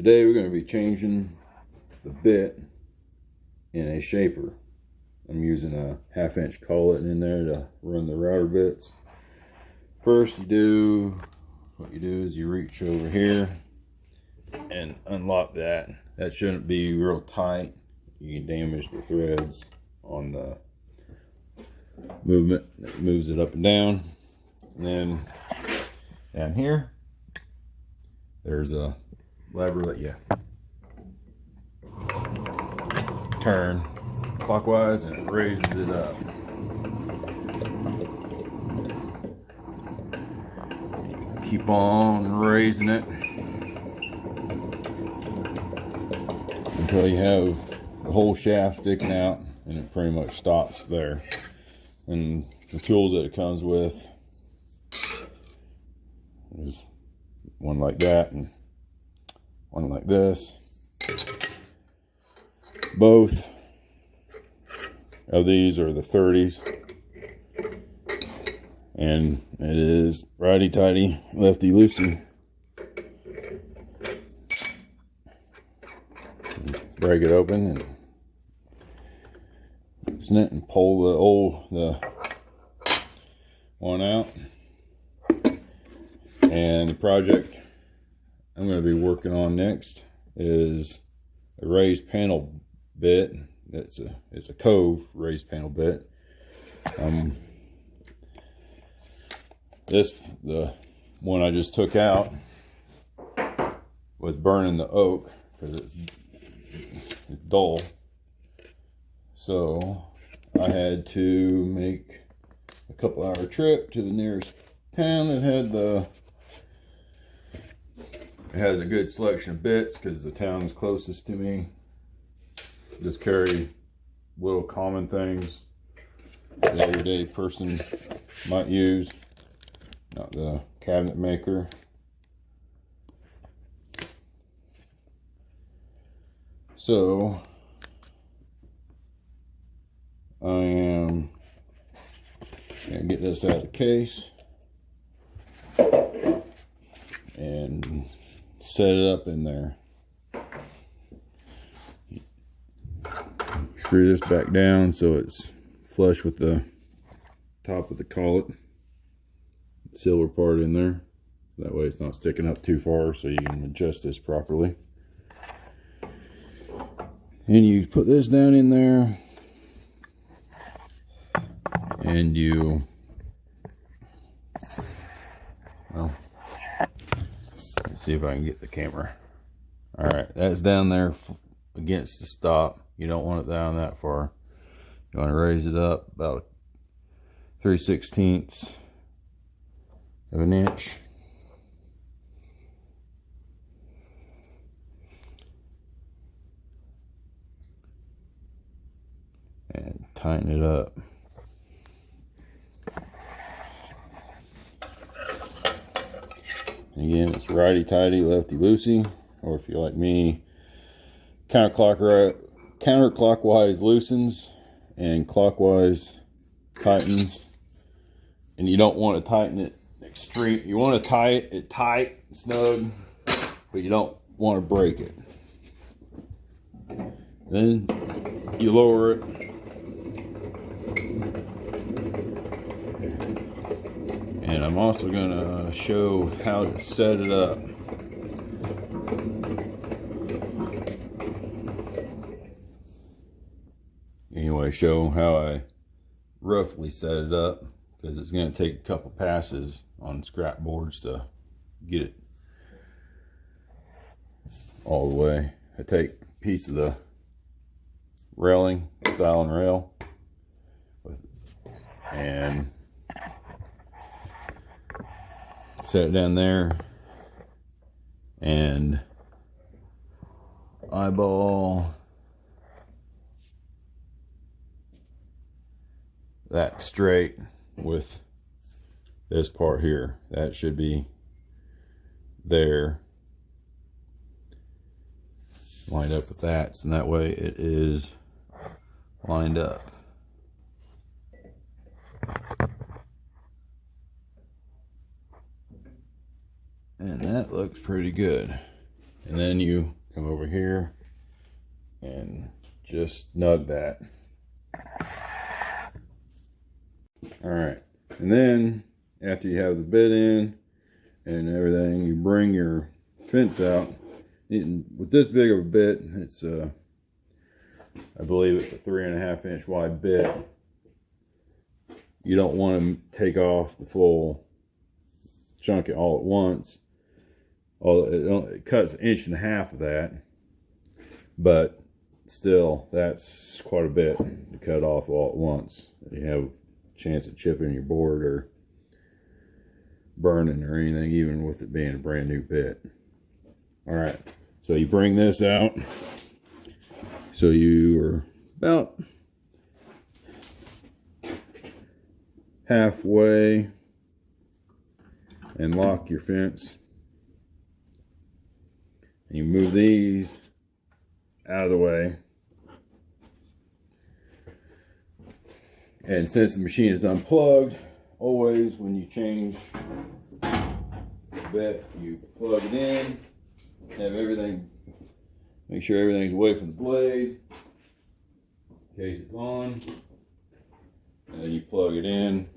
Today we're going to be changing the bit in a shaper. I'm using a 1/2 inch collet in there to run the router bits. First, what you do is you reach over here and unlock that. That shouldn't be real tight. You can damage the threads on the movement that moves it up and down. And then down here, there's a lever that you turn clockwise and it raises it up. Keep on raising it until you have the whole shaft sticking out, and it pretty much stops there. And the tools that it comes with is one like that and one like this. Both of these are the 30s, and it is righty tighty, lefty loosey. Break it open and loosen it and pull the one out. And the project I'm going to be working on next is a raised panel bit. It's a cove raised panel bit. The one I just took out was burning the oak because it's dull. So I had to make a couple-hour trip to the nearest town that has a good selection of bits, because the town is closest to me. Just carry little common things the everyday person might use, not the cabinet maker. So I am gonna get this out of the case and set it up in there. Screw this back down so it's flush with the top of the collet, silver part in there. That way it's not sticking up too far, so you can adjust this properly. And you put this down in there, and you, well, let's see if I can get the camera. All right, that's down there against the stop. You don't want it down that far. You want to raise it up about 3/16 of an inch. And tighten it up. Again, it's righty tighty, lefty loosey, or if you're like me, counterclockwise loosens and clockwise tightens. And you don't want to tighten it extreme. You want to tie it tight, snug, but you don't want to break it. Then you lower it. And I'm also going to show how to set it up. Anyway, show how I roughly set it up, because it's going to take a couple passes on scrap boards to get it all the way. I take a piece of the railing, styling rail, and set it down there and eyeball that straight with this part here. That should be there, lined up with that, so that way it is lined up. And that looks pretty good. And then you come over here and just snug that. All right, and then after you have the bit in and everything, you bring your fence out. With this big of a bit, it's I believe it's a 3.5 inch wide bit. You don't want to take off the full chunk all at once. It cuts 1.5 inches of that, but still, that's quite a bit to cut off all at once. You have a chance of chipping your board or burning or anything, even with it being a brand new bit. All right, so you bring this out. So you are about halfway and lock your fence. And you move these out of the way. And since the machine is unplugged, always when you change the bit, you plug it in, have everything, make sure everything's away from the blade in case it's on, and then you plug it in,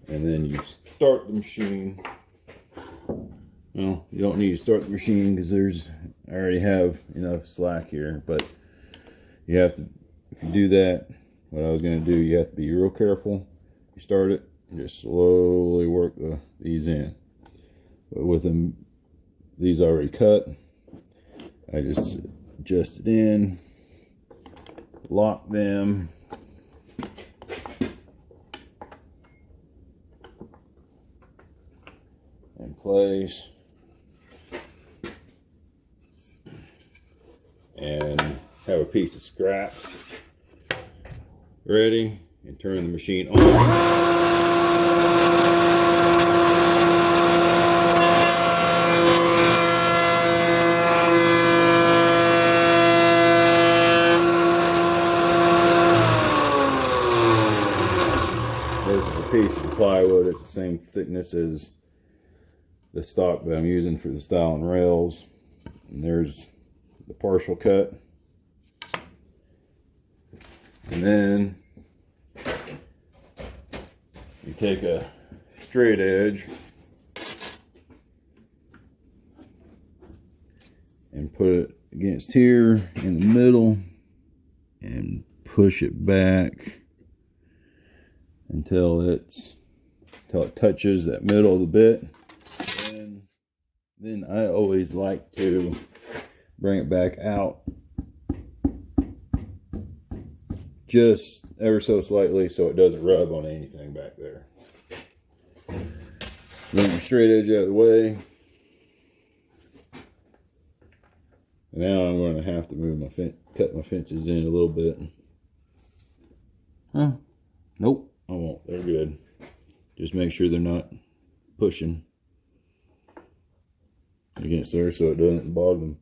and then you start the machine. Well, you don't need to start the machine because I already have enough slack here, but you have to, if you do that, what I was going to do, you have to be real careful. You start it and just slowly work these in. But with these already cut, I just adjust it in, lock them, in place, and have a piece of scrap ready, and turn the machine on. Piece of plywood. It's the same thickness as the stock that I'm using for the stile and rails. And there's the partial cut. And then you take a straight edge and put it against here in the middle and push it back until it touches that middle of the bit. And then I always like to bring it back out just ever so slightly so it doesn't rub on anything back there. Bring the straight edge out of the way. And now I'm going to have to move my cut my fences in a little bit. Huh? Nope. I won't. They're good. Just make sure they're not pushing against there so it doesn't bog them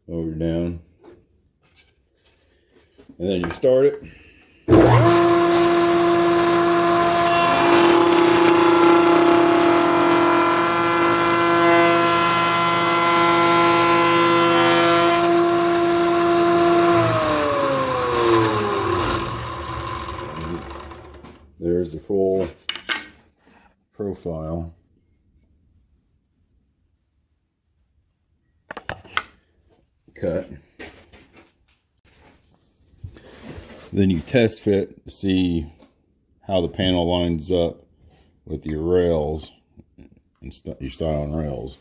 over down. And then you start it. There's the full profile. Cut. Then you test fit to see how the panel lines up with your rails and your stile and rails.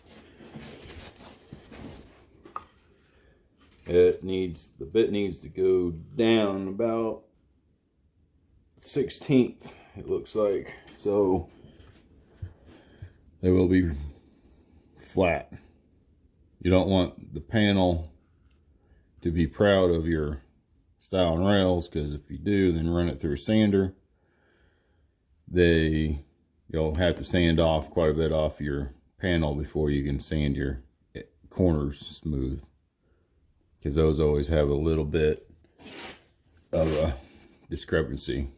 The bit needs to go down about 1/16, it looks like, so they will be flat. You don't want the panel to be proud of your stile and rails, because if you do, then run it through a sander, you'll have to sand off quite a bit off your panel before you can sand your corners smooth, because those always have a little bit of a discrepancy.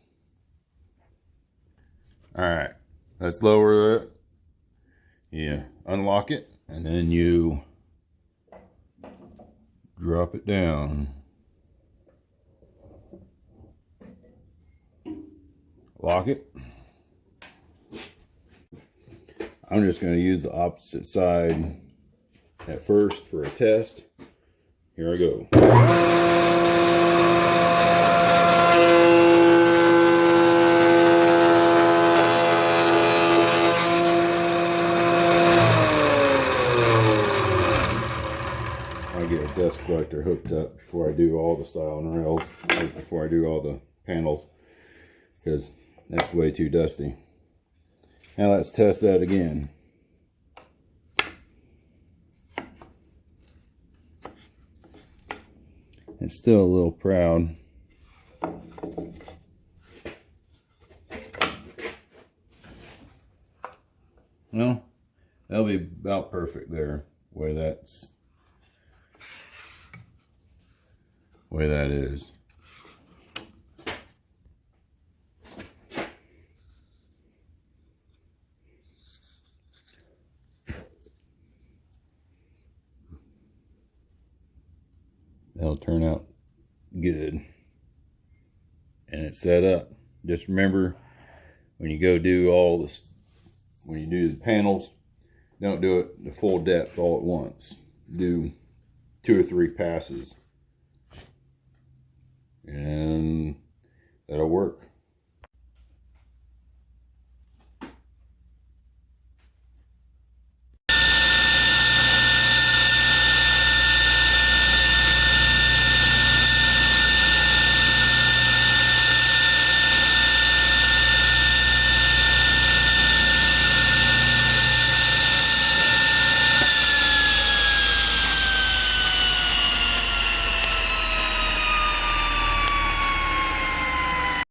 All right, let's lower it you unlock it, and then you drop it down. Lock it. I'm just going to use the opposite side at first for a test. Here I go. I get a dust collector hooked up before I do all the styling rails, before I do all the panels, because that's way too dusty. Now let's test that again. It's still a little proud. Well, that'll be about perfect there, where that is. That'll turn out good. And it's set up. Just remember, when you go do all this, when you do the panels, don't do it the full depth all at once. Do 2 or 3 passes. And that'll work.